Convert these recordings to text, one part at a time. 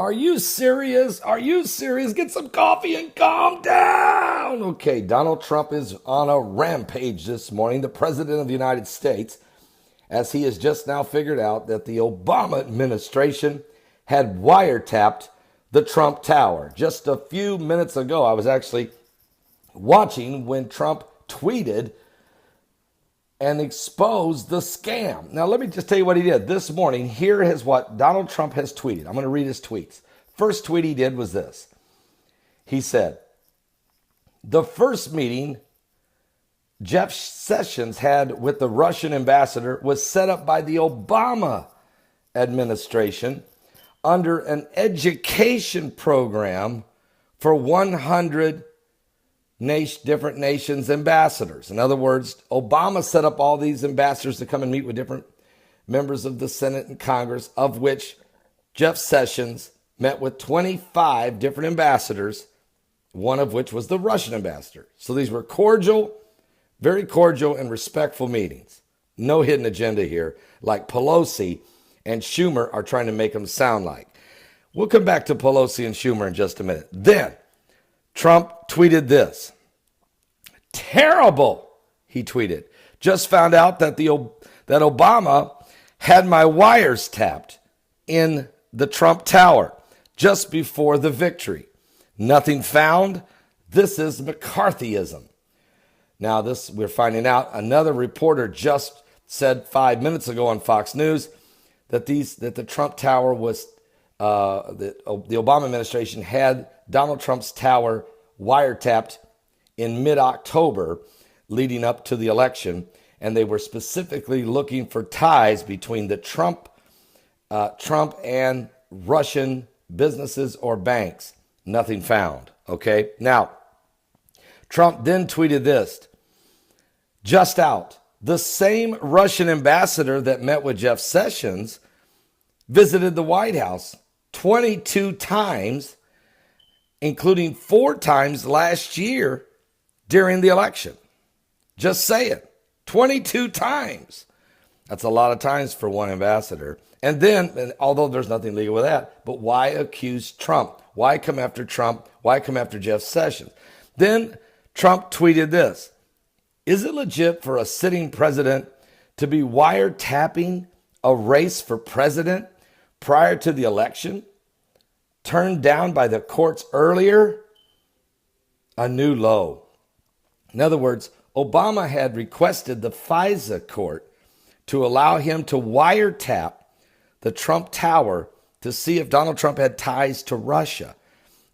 Are you serious? Are you serious? Get some coffee and calm down. Okay, Donald Trump is on a rampage this morning, the president of the United States, as he has just now figured out that the Obama administration had wiretapped the Trump Tower. Just a few minutes ago, I was actually watching when Trump tweeted and exposed the scam. Now, let me just tell you what he did. This morning, here is what Donald Trump has tweeted. I'm going to read his tweets. First tweet he did was this. He said, the first meeting Jeff Sessions had with the Russian ambassador was set up by the Obama administration under an education program for 100 different nations' ambassadors. In other words, Obama set up all these ambassadors to come and meet with different members of the Senate and Congress, of which Jeff Sessions met with 25 different ambassadors, one of which was the Russian ambassador. So these were cordial, very cordial and respectful meetings. No hidden agenda here, like Pelosi and Schumer are trying to make them sound like. We'll come back to Pelosi and Schumer in just a minute. Then Trump tweeted this. Terrible, he tweeted. Just found out that that Obama had my wires tapped in the Trump Tower just before the victory. Nothing found. This is McCarthyism. Now, we're finding out. Another reporter just said 5 minutes ago on Fox News that the Trump Tower was the Obama administration had Donald Trump's tower wiretapped in mid-October leading up to the election, and they were specifically looking for ties between the Trump and Russian businesses or banks. Nothing found. Okay. Now, Trump then tweeted this. Just out. The same Russian ambassador that met with Jeff Sessions visited the White House 22 times, including 4 times last year during the election. Just saying. 22 times. That's a lot of times for one ambassador. And then, although there's nothing legal with that, but why accuse Trump? Why come after Trump? Why come after Jeff Sessions? Then Trump tweeted this. Is it legit for a sitting president to be wiretapping a race for president prior to the election, turned down by the courts earlier? A new low. In other words, Obama had requested the FISA court to allow him to wiretap the Trump Tower to see if Donald Trump had ties to Russia.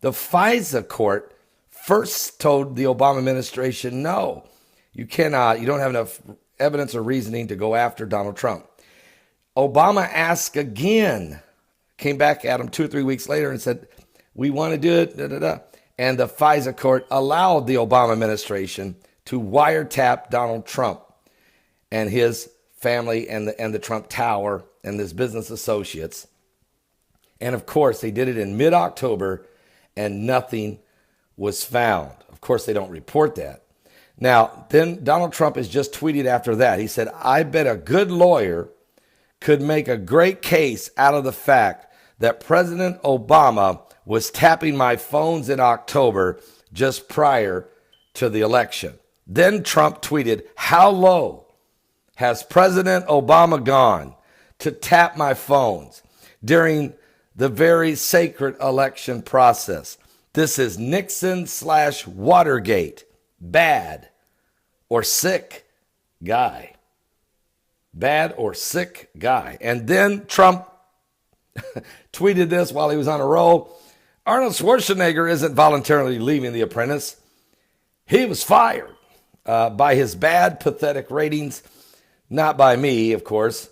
The FISA court first told the Obama administration, no, you cannot, you don't have enough evidence or reasoning to go after Donald Trump. Obama asked again, came back at him 2 or 3 weeks later and said, we want to do it, da, da, da. And the FISA court allowed the Obama administration to wiretap Donald Trump and his family and the Trump Tower and his business associates. And of course, they did it in mid-October and nothing was found. Of course, they don't report that. Now, then Donald Trump has just tweeted after that. He said, I bet a good lawyer could make a great case out of the fact that President Obama was tapping my phones in October just prior to the election. Then Trump tweeted, how low has President Obama gone to tap my phones during the very sacred election process? This is Nixon/Watergate. Bad or sick guy. Bad or sick guy. And then Trump tweeted this while he was on a roll. Arnold Schwarzenegger isn't voluntarily leaving The Apprentice. He was fired by his bad, pathetic ratings. Not by me, of course,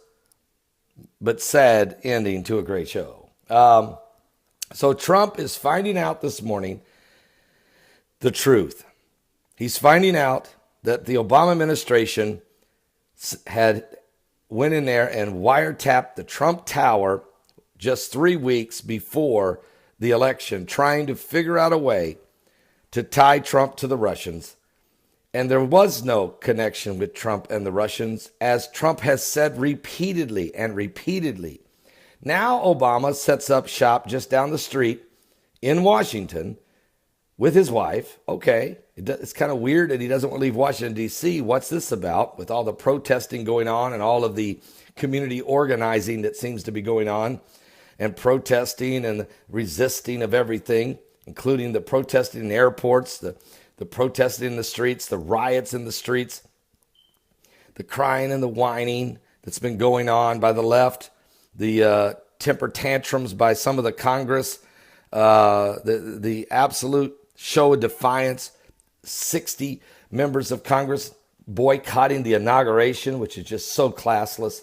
but sad ending to a great show. So Trump is finding out this morning the truth. He's finding out that the Obama administration went in there and wiretapped the Trump Tower just 3 weeks before the election, trying to figure out a way to tie Trump to the Russians. And there was no connection with Trump and the Russians, as Trump has said repeatedly and repeatedly. Now Obama sets up shop just down the street in Washington with his wife. Okay, it's kind of weird that he doesn't want to leave Washington, D.C. What's this about with all the protesting going on and all of the community organizing that seems to be going on and protesting and resisting of everything, including the protesting in the airports, the protesting in the streets, the riots in the streets, the crying and the whining that's been going on by the left, the temper tantrums by some of the Congress, the absolute show of defiance, 60 members of Congress boycotting the inauguration, which is just so classless.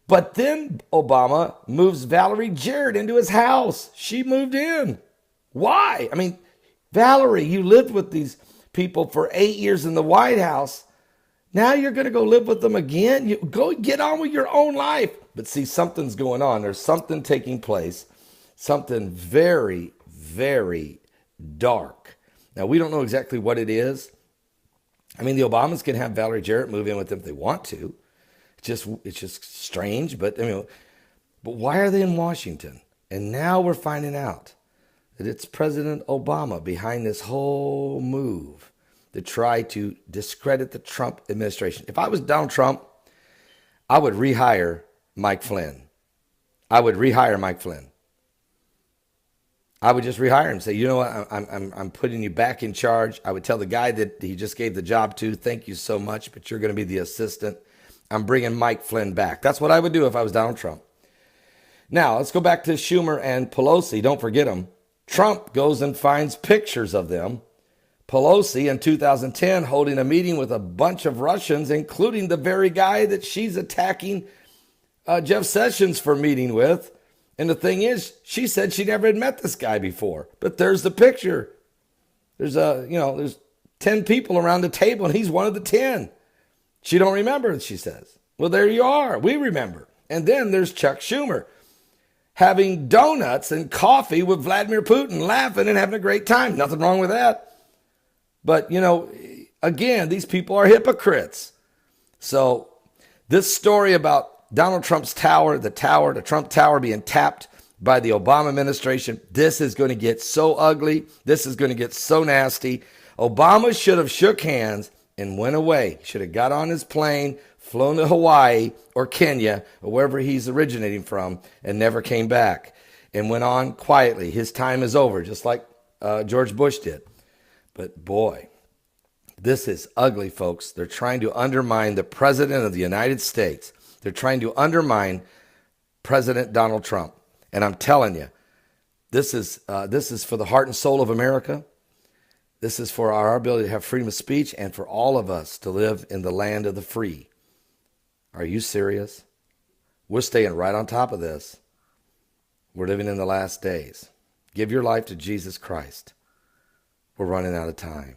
But then Obama moves Valerie Jarrett into his house. She moved in. Why? I mean, Valerie, you lived with these people for 8 years in the White House. Now you're going to go live with them again? You go get on with your own life. But see, something's going on. There's something taking place, something very, very dark. Now, we don't know exactly what it is. I mean, the Obamas can have Valerie Jarrett move in with them if they want to. It's just strange, but but why are they in Washington? And now we're finding out that it's President Obama behind this whole move to try to discredit the Trump administration. If I was Donald Trump, I would rehire Mike Flynn. I would rehire Mike Flynn. I would just rehire him. Say, you know what? I'm putting you back in charge. I would tell the guy that he just gave the job to, thank you so much, but you're going to be the assistant. I'm bringing Mike Flynn back. That's what I would do if I was Donald Trump. Now, let's go back to Schumer and Pelosi. Don't forget them. Trump goes and finds pictures of them. Pelosi in 2010 holding a meeting with a bunch of Russians, including the very guy that she's attacking Jeff Sessions for meeting with. And the thing is, she said she never had met this guy before. But there's the picture. There's there's 10 people around the table, and he's one of the 10. She don't remember, she says. Well, there you are. We remember. And then there's Chuck Schumer having donuts and coffee with Vladimir Putin, laughing and having a great time. Nothing wrong with that. But, again, these people are hypocrites. So this story about Donald Trump's tower, the Trump Tower being tapped by the Obama administration, this is going to get so ugly. This is going to get so nasty. Obama should have shook hands and went away. Should have got on his plane, flown to Hawaii or Kenya or wherever he's originating from, and never came back and went on quietly. His time is over, just like George Bush did. But boy, this is ugly, folks. They're trying to undermine the president of the United States. They're trying to undermine President Donald Trump. And I'm telling you, this is for the heart and soul of America. This is for our ability to have freedom of speech and for all of us to live in the land of the free. Are you serious? We're staying right on top of this. We're living in the last days. Give your life to Jesus Christ. We're running out of time.